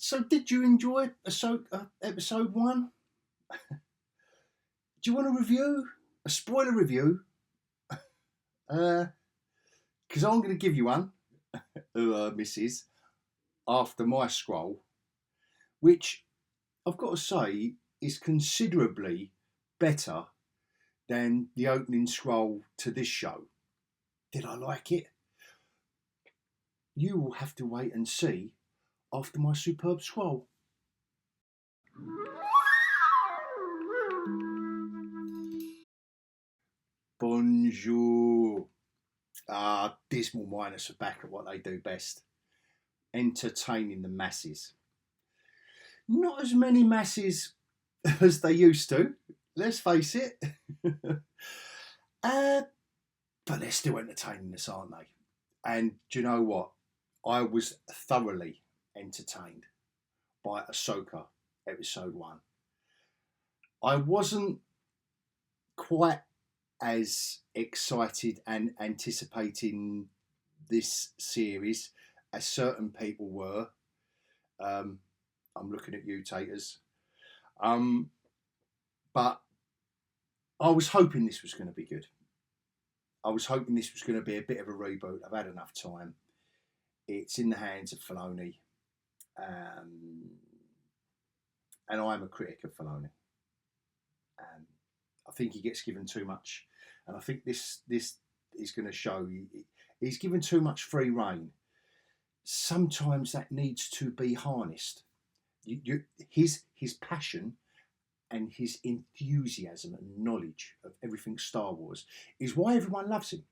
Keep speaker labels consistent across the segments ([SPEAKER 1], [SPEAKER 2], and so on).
[SPEAKER 1] So, did you enjoy Ahsoka episode 1? Do you want a review? A spoiler review? Because I'm going to give you one, Mrs. After my scroll, which I've got to say is considerably better than the opening scroll to this show. Did I like it? You will have to wait and see after my superb scroll. Bonjour. Dismal Minus are back at what they do best, entertaining the masses. Not as many masses as they used to, let's face it. But they're still entertaining us, aren't they? And do you know what? I was thoroughly entertained by Ahsoka episode 1. I wasn't quite as excited and anticipating this series as certain people were. I'm looking at you, Taters. But I was hoping this was going to be good. I was hoping this was going to be a bit of a reboot. I've had enough time. It's in the hands of Filoni. And I'm a critic of Filoni. I think he gets given too much. And I think this is going to show he's given too much free rein. Sometimes that needs to be harnessed. His passion and his enthusiasm and knowledge of everything Star Wars is why everyone loves him.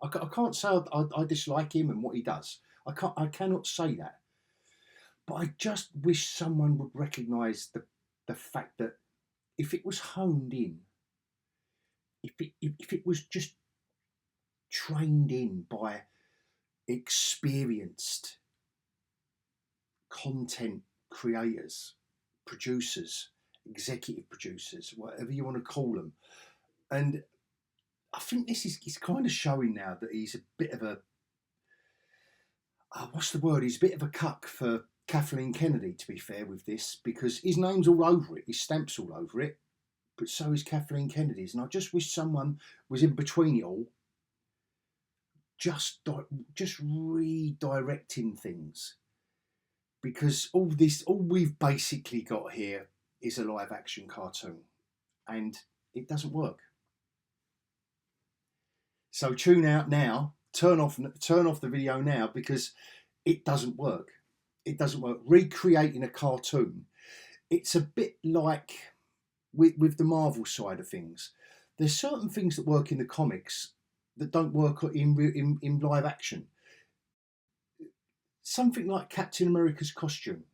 [SPEAKER 1] I can't say I dislike him and what he does. I cannot say that. But I just wish someone would recognise the fact that if it was honed in, if it was just trained in by experienced content creators, producers, executive producers, whatever you want to call them. And I think this is kind of showing now that he's a bit of a, what's the word? He's a bit of a cuck for Kathleen Kennedy, to be fair with this, because his name's all over it, his stamp's all over it, but so is Kathleen Kennedy's. And I just wish someone was in between it all, just redirecting things. Because all we've basically got here is a live action cartoon, and it doesn't work. So tune out now, turn off the video now, because it doesn't work. It doesn't work. Recreating a cartoon, it's a bit like with the Marvel side of things. There's certain things that work in the comics that don't work in live action. Something like Captain America's costume,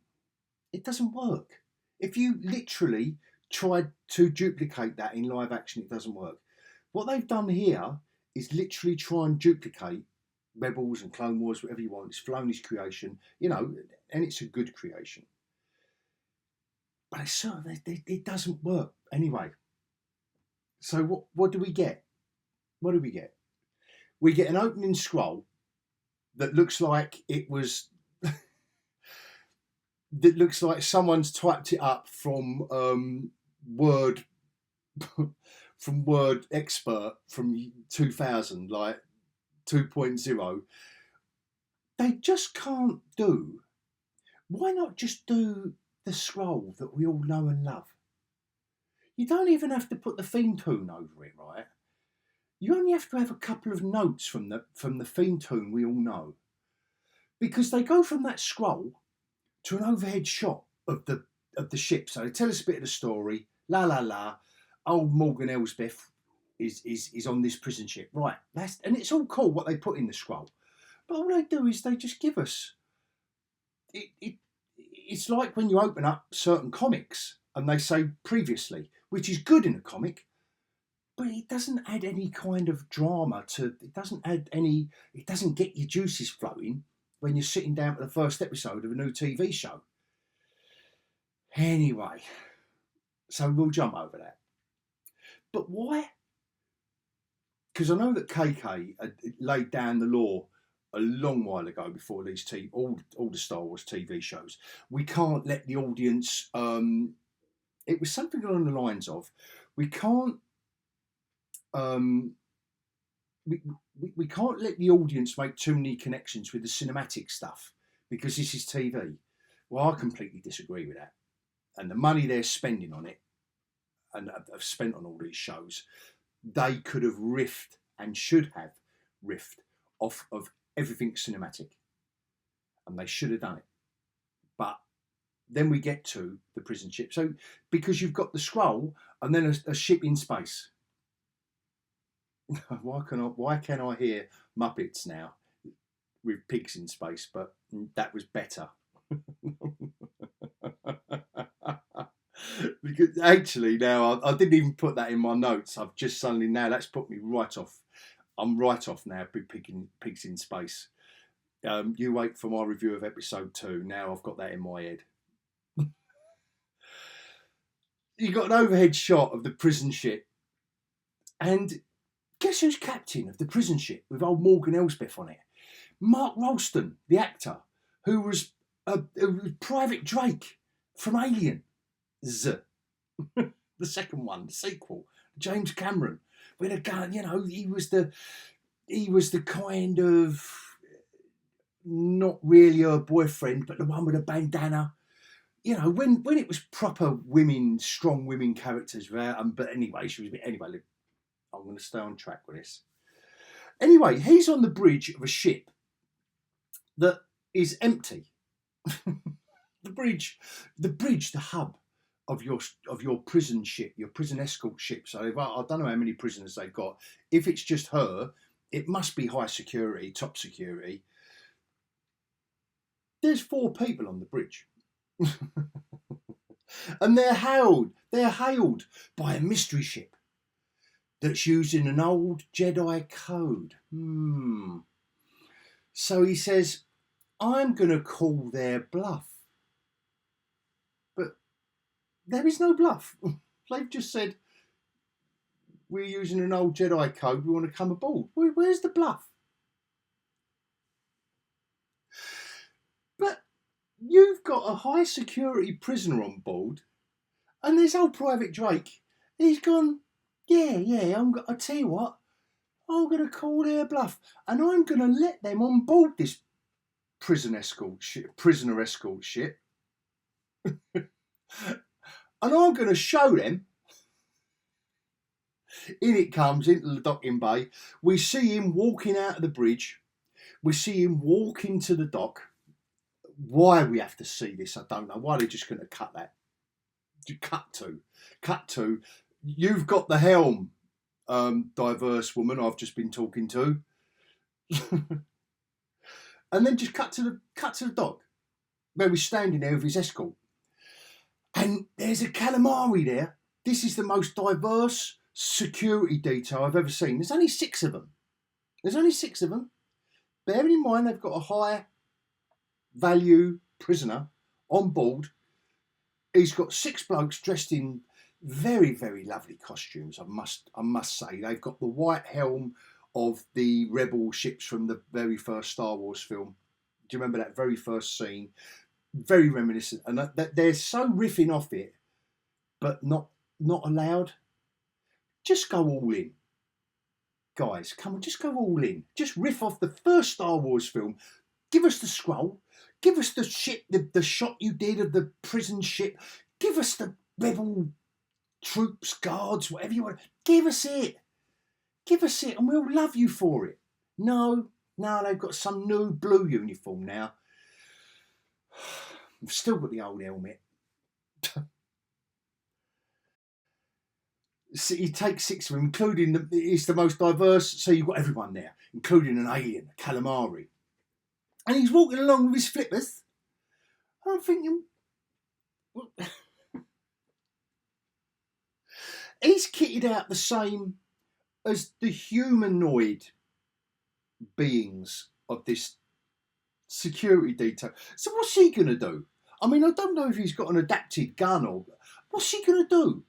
[SPEAKER 1] it doesn't work. If you literally tried to duplicate that in live action, it doesn't work. What they've done here is literally try and duplicate Rebels and Clone Wars, whatever you want. It's Filoni's creation, and it's a good creation. But it doesn't work anyway. So what do we get? What do we get? We get an opening scroll that looks like it was that looks like someone's typed it up from Word from Word Expert from 2000, like 2.0. They just can't do. Why not just do the scroll that we all know and love? You don't even have to put the theme tune over it, right? You only have to have a couple of notes from the theme tune we all know. Because they go from that scroll to an overhead shot of the ship. So they tell us a bit of the story. La la la. Old Morgan Elsbeth is on this prison ship. Right. And it's all cool what they put in the scroll. But all they do is they just give us it's like when you open up certain comics and they say previously, which is good in a comic, but it doesn't add any kind of drama it doesn't get your juices flowing when you're sitting down for the first episode of a new TV show. Anyway, so we'll jump over that. But why? Because I know that KK had laid down the law a long while ago, before these all the Star Wars TV shows. We can't let the audience. It was something along the lines of, we can't. Um, we can't let the audience make too many connections with the cinematic stuff because this is TV. Well, I completely disagree with that. And the money they're spending on it, and have spent on all these shows, they could have riffed and should have riffed off of everything cinematic, and they should have done it. But then we get to the prison ship. So because you've got the scroll and then a ship in space. Why can I hear Muppets now with pigs in space? But that was better. Because actually now I didn't even put that in my notes. I've just suddenly, now that's put me right off. I'm right off now. Pigs in space. You wait for my review of episode 2. Now I've got that in my head. You got an overhead shot of the prison ship, and guess who's captain of the prison ship with old Morgan Elsbeth on it? Mark Rolston, the actor, who was Private Drake from Alien. The second one, the sequel, James Cameron, with a gun. You know, he was the kind of, not really her boyfriend, but the one with a bandana. You know, when it was proper women, strong women characters. But anyway, she was a bit. Anyway, I'm going to stay on track with this. Anyway, he's on the bridge of a ship that is empty. the hub of your prison ship, your prison escort ship. So I don't know how many prisoners they've got. If it's just her, it must be high security, top security. There's 4 people on the bridge. And they're hailed by a mystery ship that's using an old Jedi code. So he says, I'm going to call their bluff. But there is no bluff. They've just said, we're using an old Jedi code, we want to come aboard. Where's the bluff? But you've got a high security prisoner on board, and there's old Private Drake. He's gone, I tell you what, I'm going to call their bluff, and I'm going to let them on board this prisoner escort ship, and I'm going to show them. In it comes into the docking bay. We see him walking out of the bridge. We see him walk into the dock. Why we have to see this, I don't know. Why they're just going to cut that. Cut to. You've got the helm, diverse woman I've just been talking to. And then just cut to the dock where we're standing there with his escort. And there's a calamari there. This is the most diverse security detail I've ever seen. There's only 6 of them. Bearing in mind they've got a high value prisoner on board. He's got 6 blokes dressed in very, very lovely costumes. I must say, they've got the white helm of the rebel ships from the very first Star Wars film. Do you remember that very first scene? Very reminiscent, and they're so riffing off it, but not allowed. Just go all in, guys. Come on, just go all in. Just riff off the first Star Wars film. Give us the scroll. Give us the ship, the shot you did of the prison ship. Give us the rebel troops, guards, whatever you want. Give us it, and we'll love you for it. No, they've got some new blue uniform now. I've still got the old helmet. So you take 6 of them, including it's the most diverse. So you've got everyone there, including an alien, a calamari, and he's walking along with his flippers. I'm thinking, he's kitted out the same as the humanoid beings of this security detail. So what's he going to do? I mean, I don't know if he's got an adapted gun or what's he going to do?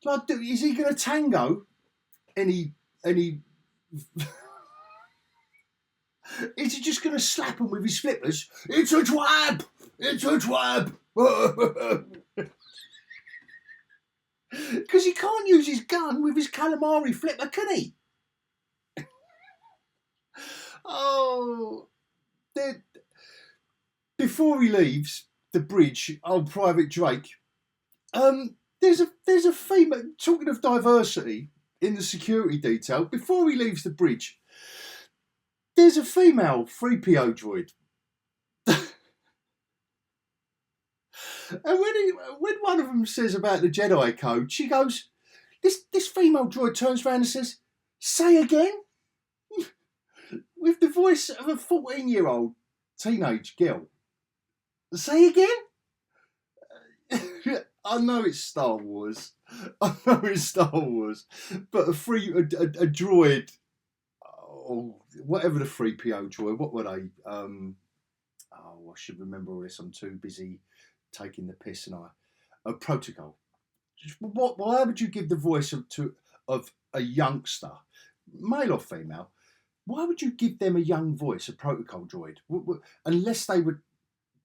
[SPEAKER 1] Like, is he going to tango any Is he just going to slap him with his flippers? It's a trap! It's a trap! Because he can't use his gun with his calamari flipper, can he? Oh, before he leaves the bridge, old Private Drake, there's a female, talking of diversity in the security detail, before he leaves the bridge, there's a female 3PO droid. And when one of them says about the Jedi Code, she goes, this female droid turns around and says, "Say again?" With the voice of a 14-year-old teenage girl. Say again? I know it's Star Wars. I know it's Star Wars. But a droid, or whatever the 3PO droid, what were they? I should remember all this. I'm too busy taking the piss, and a protocol. Why would you give the voice of a youngster, male or female? Why would you give them a young voice, a protocol droid? Unless they were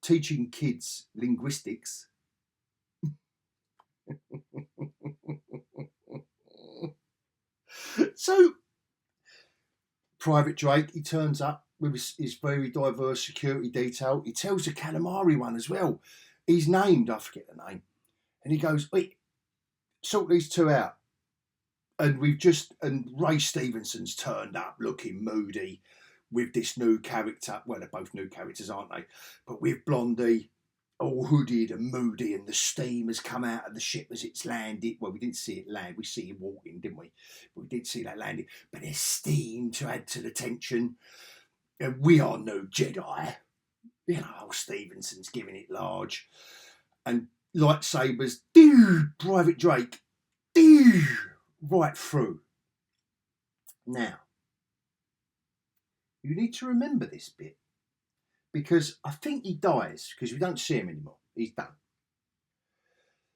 [SPEAKER 1] teaching kids linguistics. So, Private Drake, he turns up with his very diverse security detail. He tells the calamari one as well. He's named, I forget the name. And he goes, "Wait, sort these two out." And Ray Stevenson's turned up looking moody with this new character. Well, they're both new characters, aren't they? But with Blondie, all hooded and moody, and the steam has come out of the ship as it's landed. Well, we didn't see it land. We see him walking, didn't we? But we did see that landing. But there's steam to add to the tension. And we are no Jedi. You know, Stevenson's giving it large. And lightsabers, Private Drake, right through. Now, you need to remember this bit, because I think he dies because we don't see him anymore. He's done.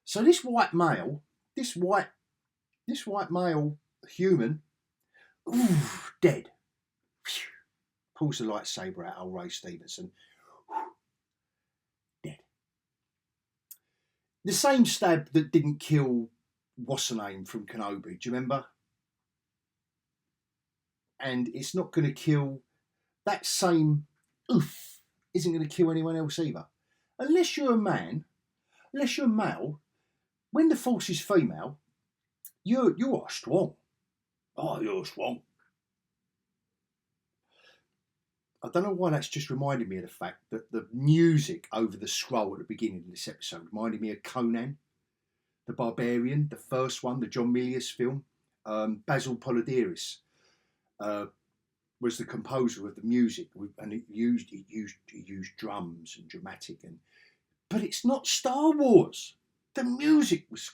[SPEAKER 1] So this white male human, dead. Pulls the lightsaber out, old Ray Stevenson. Dead. The same stab that didn't kill what's her name from Kenobi, do you remember? And it's not going to kill, that same isn't going to kill anyone else either. Unless you're a man, unless you're male, when the Force is female, you are strong. Oh, you're strong. I don't know why that's just reminded me of the fact that the music over the scroll at the beginning of this episode reminded me of Conan the Barbarian, the first one, the John Milius film. Basil Polidiris was the composer of the music, and he used drums and dramatic, but it's not Star Wars. The music was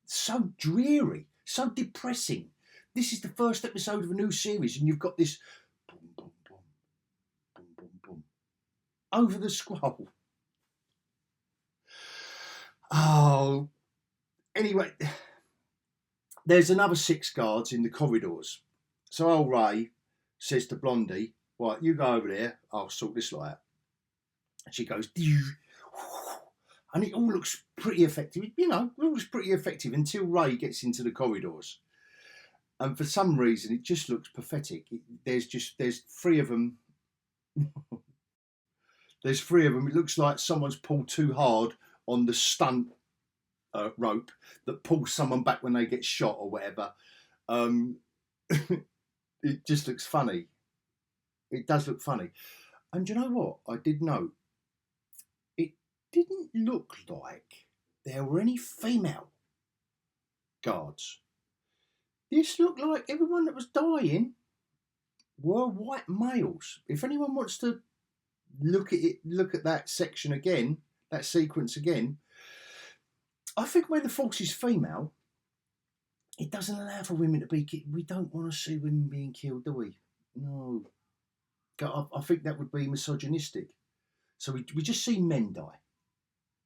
[SPEAKER 1] so dreary, so depressing. This is the first episode of a new series, and you've got this boom, boom, boom, boom, boom, boom over the scroll. Oh, anyway, there's another 6 guards in the corridors. So old Ray says to Blondie, "Right, you go over there, I'll sort this lot out." And she goes, and it all looks pretty effective. You know, it all looks pretty effective until Ray gets into the corridors. And for some reason, it just looks pathetic. There's 3 of them. There's 3 of them. It looks like someone's pulled too hard on the stunt rope that pulls someone back when they get shot or whatever. It just looks funny. It does look funny. And you know what? I did note, it didn't look like there were any female guards. This looked like everyone that was dying were white males. If anyone wants to look at that section again, that sequence again, I think where the Force is female, it doesn't allow for women to be killed. We don't want to see women being killed, do we? No. I think that would be misogynistic. So we just see men die.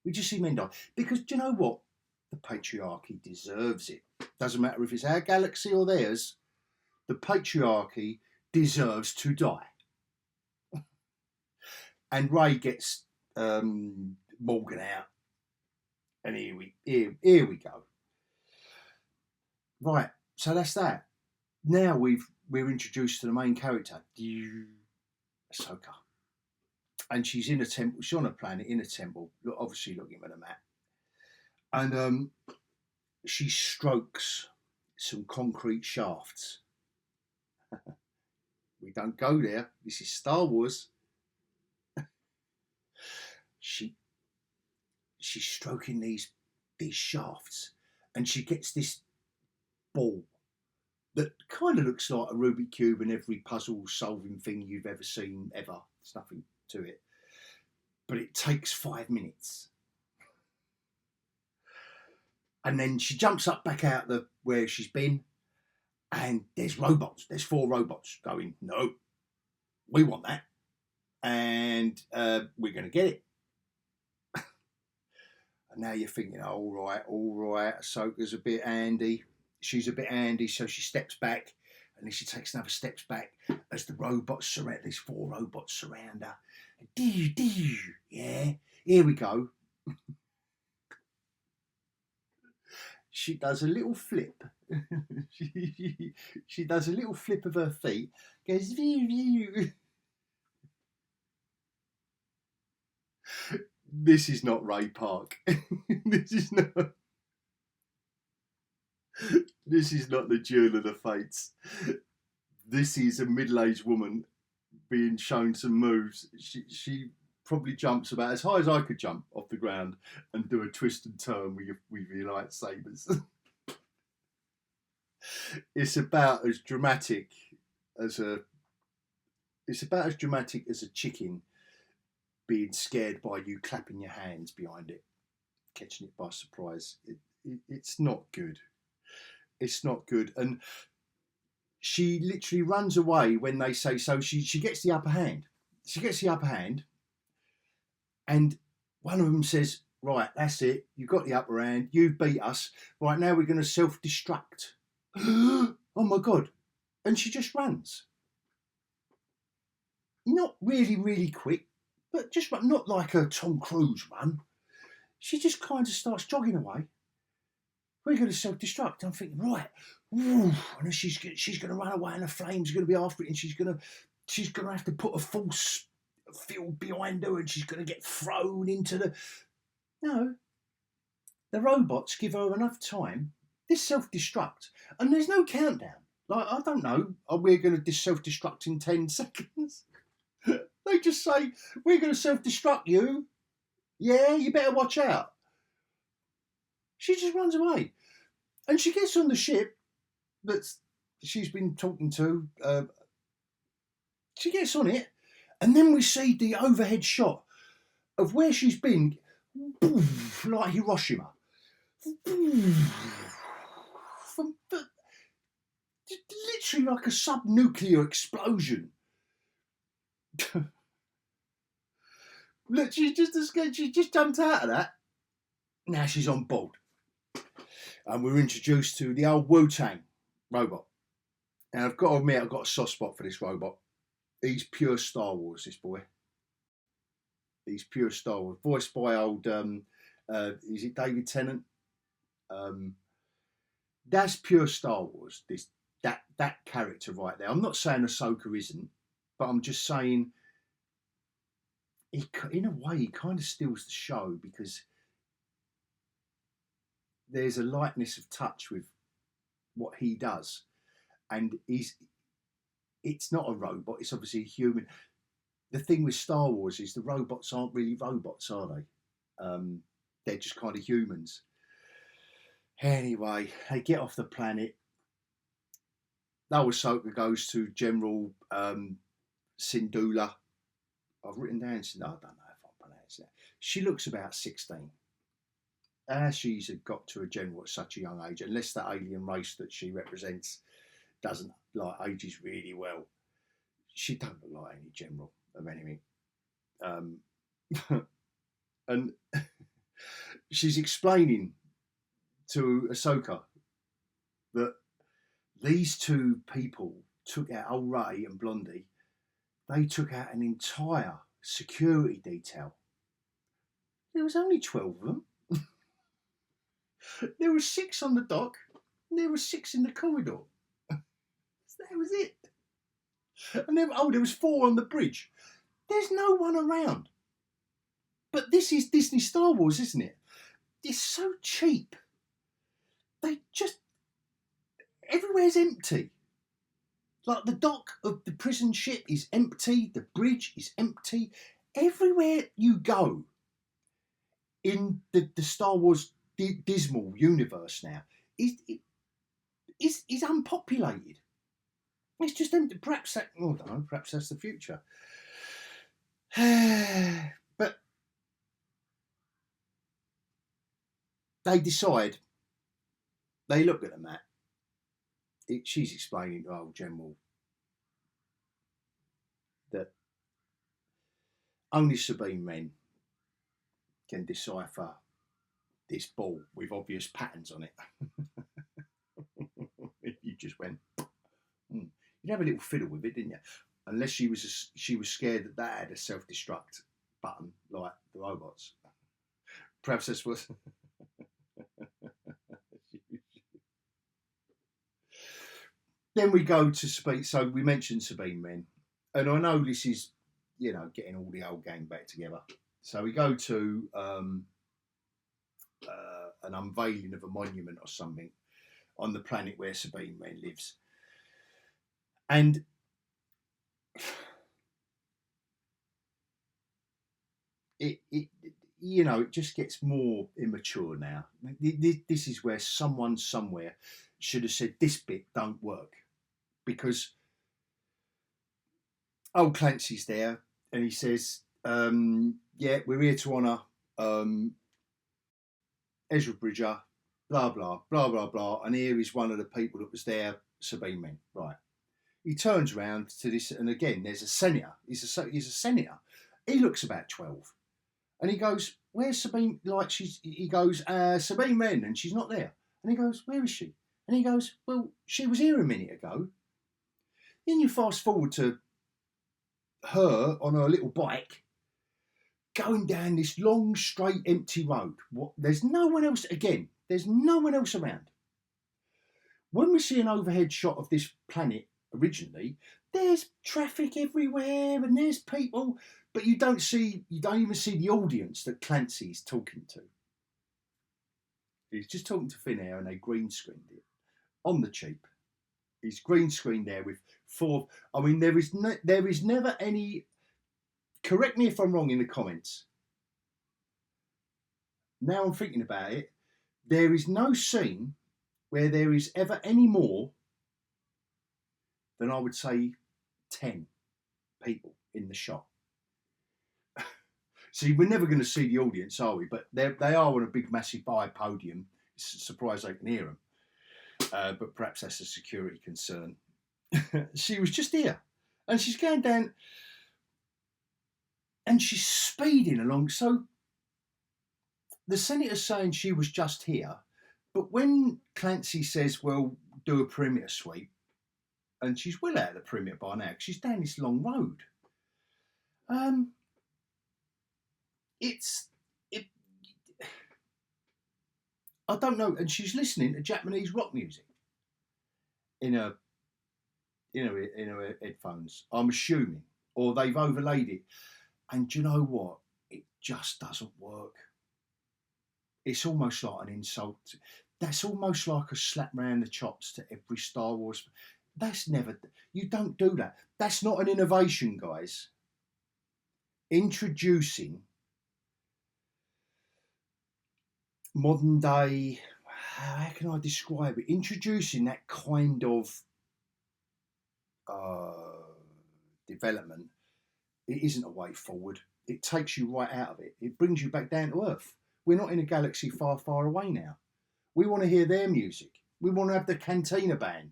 [SPEAKER 1] We just see men die. Because do you know what? The patriarchy deserves it. Doesn't matter if it's our galaxy or theirs. The patriarchy deserves to die. And Ray gets Morgan out, and here we go. Right, so that's that. Now we're introduced to the main character, Ahsoka, and she's in a temple. She's on a planet in a temple, obviously looking at a map, and she strokes some concrete shafts. We don't go there. This is Star Wars. She's stroking these shafts, and she gets this ball that kind of looks like a Rubik's Cube and every puzzle solving thing you've ever seen ever. There's nothing to it, but it takes 5 minutes. And then she jumps up back out where she's been, and there's robots. There's 4 robots going, no, we want that, and we're going to get it. And now you're thinking, all right, Ahsoka's a bit handy. She's a bit handy, so she steps back, and then she takes another steps back as the robots surround. These 4 robots surround her. Yeah, here we go. She does a little flip. she does a little flip of her feet. Goes view. This is not Ray Park. This is not the Duel of the Fates. This is a middle-aged woman being shown some moves. She probably jumps about as high as I could jump off the ground and do a twist and turn with your lightsabers. It's about as dramatic as a chicken being scared by you clapping your hands behind it, catching it by surprise. It's not good. It's not good. And she literally runs away when they say so. She gets the upper hand. And one of them says, right, that's it. You've got the upper hand. You've beat us. Right, now we're going to self-destruct. Oh my God. And she just runs. Not really, really quick, but just not like a Tom Cruise run. She just kind of starts jogging away. We're going to self-destruct. I'm thinking, right, and then she's going to run away, and the flames are going to be after it, and she's going to have to put a force field behind her, and she's going to get thrown into the. No, the robots give her enough time. This self-destruct, and there's no countdown. Like, I don't know, we're going to self-destruct in 10 seconds. They just say, we're going to self-destruct you. Yeah, you better watch out. She just runs away. And she gets on the ship that she's been talking to. She gets on it. And then we see the overhead shot of where she's been, like Hiroshima. Literally like a sub-nuclear explosion. Look, she just jumped out of that. Now she's on board. And we're introduced to the old Wu-Tang robot. And I've got to admit, I've got a soft spot for this robot. He's pure Star Wars, this boy. He's pure Star Wars. Voiced by old, is it David Tennant? That's pure Star Wars, that character right there. I'm not saying Ahsoka isn't, but I'm just saying, in a way, he kind of steals the show because there's a lightness of touch with what he does. And it's not a robot, it's obviously a human. The thing with Star Wars is the robots aren't really robots, are they? They're just kind of humans. Anyway, they get off the planet. Ahsoka goes to General Syndulla. I've written down, I don't know if I pronounce that. She looks about 16. She's got to a general at such a young age, unless that alien race that she represents doesn't like ages really well. She don't look like any general of anything. And she's explaining to Ahsoka that these two people took out, old Ray and Blondie, they took out an entire security detail. There was only 12 of them. There were 6 on the dock, and there were 6 in the corridor. That was it. And there was 4 on the bridge. There's no one around. But this is Disney Star Wars, isn't it? It's so cheap. They just... Everywhere's empty. Like the dock of the prison ship is empty. The bridge is empty. Everywhere you go in the Star Wars Dismal universe now is unpopulated. It's just empty. Perhaps that, I don't know, perhaps that's the future. But they decide, they look at the map. She's explaining to old General that only Sabine men can decipher this ball with obvious patterns on it. You just went, you'd have a little fiddle with it, didn't you? Unless she was scared that had a self-destruct button like the robots. Perhaps this was. Then we go to Sabine. So we mentioned Sabine men, and I know this is, getting all the old gang back together. So we go to an unveiling of a monument or something on the planet where Sabine men lives, and it just gets more immature now. This is where someone somewhere should have said this bit don't work, because old Clancy's there and he says, yeah, we're here to honour Ezra Bridger, blah blah blah blah blah, and here is one of the people that was there, Sabine men. Right. He turns around to this, and again, there's a senator. He's a senator. He looks about 12. And he goes, where's Sabine? He goes, Sabine men, and she's not there. And he goes, where is she? And he goes, well, she was here a minute ago. Then you fast forward to her on her little bike, going down this long, straight, empty road. There's no one else, again, there's no one else around. When we see an overhead shot of this planet originally, there's traffic everywhere and there's people, but you don't even see the audience that Clancy's talking to. He's just talking to Finn Air and they green screened it on the cheap. He's green screened there with 4. I mean, there is never any. Correct me if I'm wrong in the comments. Now I'm thinking about it. There is no scene where there is ever any more than, I would say, 10 people in the shot. See, we're never going to see the audience, are we? But they are on a big, massive high podium. It's a surprise they can hear them. But perhaps that's a security concern. She was just here. And she's going down. And she's speeding along. So the senator's saying she was just here. But when Clancy says, well, do a perimeter sweep, and she's well out of the perimeter by now, because she's down this long road. I don't know, and she's listening to Japanese rock music in her headphones, I'm assuming, or they've overlaid it. And do you know what? It just doesn't work. It's almost like an insult. That's almost like a slap round the chops to every Star Wars. You don't do that. That's not an innovation, guys. Introducing modern day, how can I describe it? Introducing that kind of development, it isn't a way forward. It takes you right out of it. It brings you back down to earth. We're not in a galaxy far, far away now. We want to hear their music. We want to have the Cantina band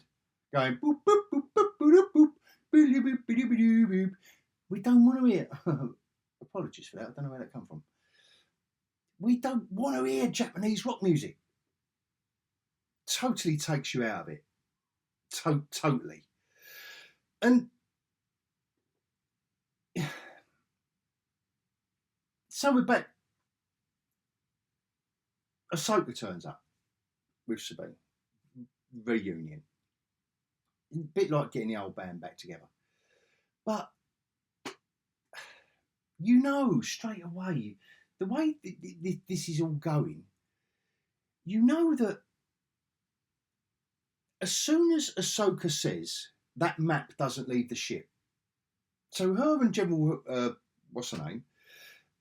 [SPEAKER 1] going boop, boop, boop, boop, boop, boop, boop, boop, boop, boop, boop. We don't want to hear. Apologies for that. I don't know where that come from. We don't want to hear Japanese rock music. Totally takes you out of it. totally. And so we're back. Ahsoka turns up with Sabine. Reunion. A bit like getting the old band back together. But you know straight away, the way this is all going, you know that as soon as Ahsoka says that map doesn't leave the ship, so her and General, what's her name,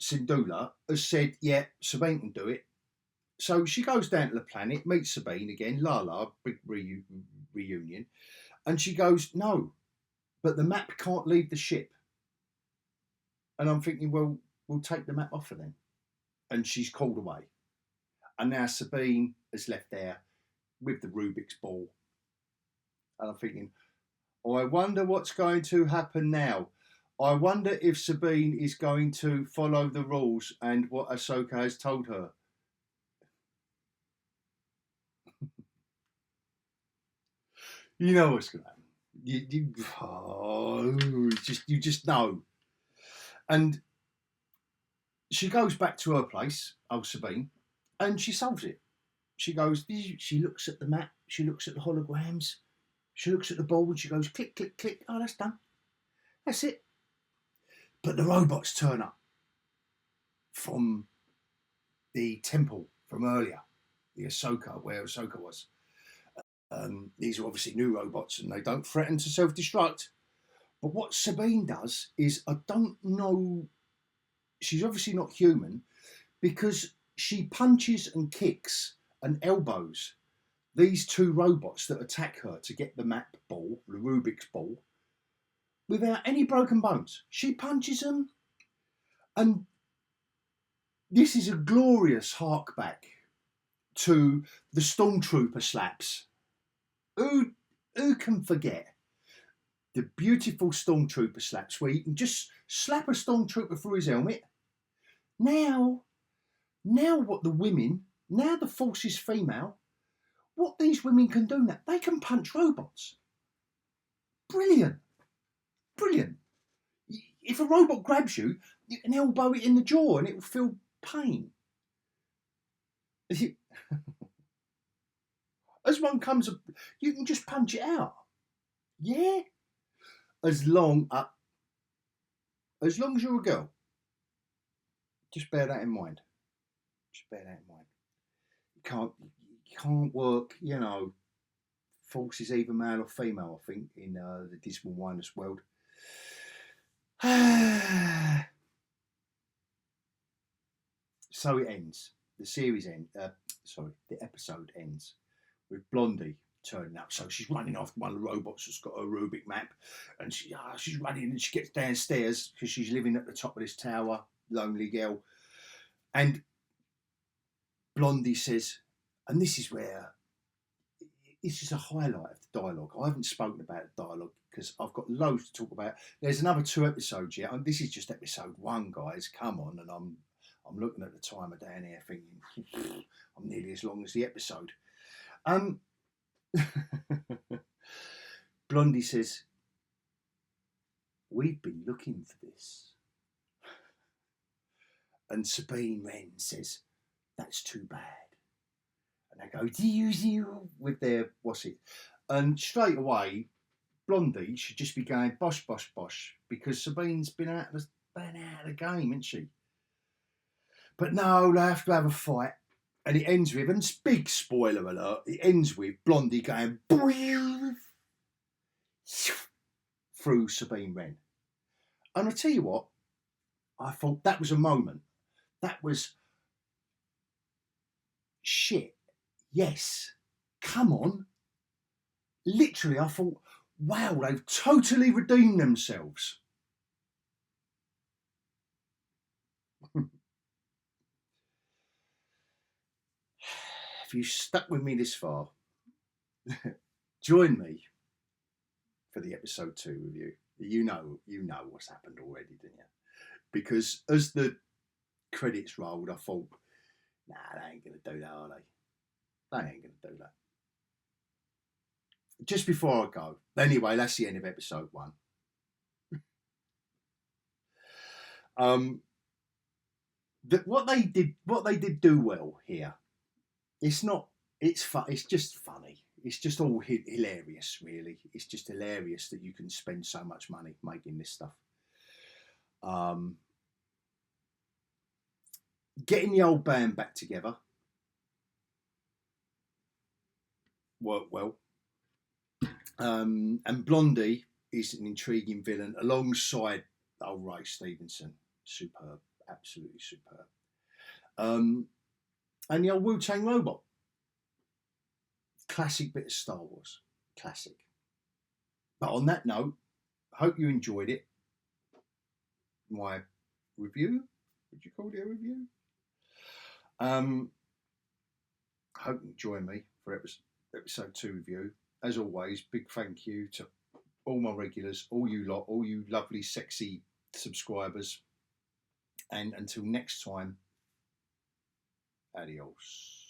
[SPEAKER 1] Syndulla, has said, yeah, Sabine can do it. So she goes down to the planet, meets Sabine again, big reunion, and she goes, no, but the map can't leave the ship. And I'm thinking, well, we'll take the map off her then. And she's called away. And now Sabine is left there with the Rubik's ball. And I'm thinking, oh, I wonder what's going to happen now. I wonder if Sabine is going to follow the rules and what Ahsoka has told her. You know what's going to happen. You just know. And she goes back to her place, old Sabine, and she solves it. She goes, she looks at the map, she looks at the holograms, she looks at the ball, and she goes, click, click, click. Oh, that's done. That's it. But the robots turn up from the temple from earlier, the Ahsoka, where Ahsoka was. These are obviously new robots, and they don't threaten to self-destruct. But what Sabine does is, I don't know, she's obviously not human, because she punches and kicks and elbows these two robots that attack her to get the map ball, the Rubik's ball, without any broken bones. She punches them, and this is a glorious hark back to the Stormtrooper slaps. Who can forget the beautiful Stormtrooper slaps where you can just slap a Stormtrooper through his helmet? Now what the women, now the Force is female, what these women can do now, they can punch robots. Brilliant. Brilliant. If a robot grabs you, you can elbow it in the jaw and it will feel pain. As one comes up, you can just punch it out. Yeah? As long as you're a girl. Just bear that in mind. Just bear that in mind. You can't work, you know, Force is either male or female, I think, in the Dismal Minus world. So it ends. The series ends. The episode ends with Blondie turning up. So she's running off one of the robots that's got a Rubik map, and she's running and she gets downstairs because she's living at the top of this tower, lonely girl. And Blondie says, and this is a highlight of the dialogue. I haven't spoken about the dialogue because I've got loads to talk about. There's another 2 episodes yet, and this is just episode 1, guys. Come on, and I'm looking at the timer down here thinking I'm nearly as long as the episode. Blondie says, we've been looking for this. And Sabine Wren says, that's too bad. And they go, zee with their, what's it? And straight away, Blondie should just be going, bosh, bosh, bosh, because Sabine's been out of the game, isn't she? But no, they have to have a fight. And it ends with, and big spoiler alert, it ends with Blondie going through Sabine Wren. And I tell you what, I thought that was a moment. That was shit. Yes. Come on. Literally, I thought, wow, they've totally redeemed themselves. If you stuck with me this far, join me for the episode 2 review. You know what's happened already, didn't you? Because as the credits rolled, I thought, nah, they ain't going to do that, are they? They ain't going to do that. just before I go, anyway, that's the end of episode 1. What they did do well here. It's fun. It's just funny. It's just all hilarious, really. It's just hilarious that you can spend so much money making this stuff. Getting the old band back together worked well. And Blondie is an intriguing villain alongside old Ray Stevenson. Superb, absolutely superb. And the old Wu-Tang Robot. Classic bit of Star Wars. Classic. But on that note, I hope you enjoyed it. My review? Would you call it a review? I hope you join me for episode 2 review. As always, big thank you to all my regulars, all you lot, all you lovely, sexy subscribers. And until next time, adios.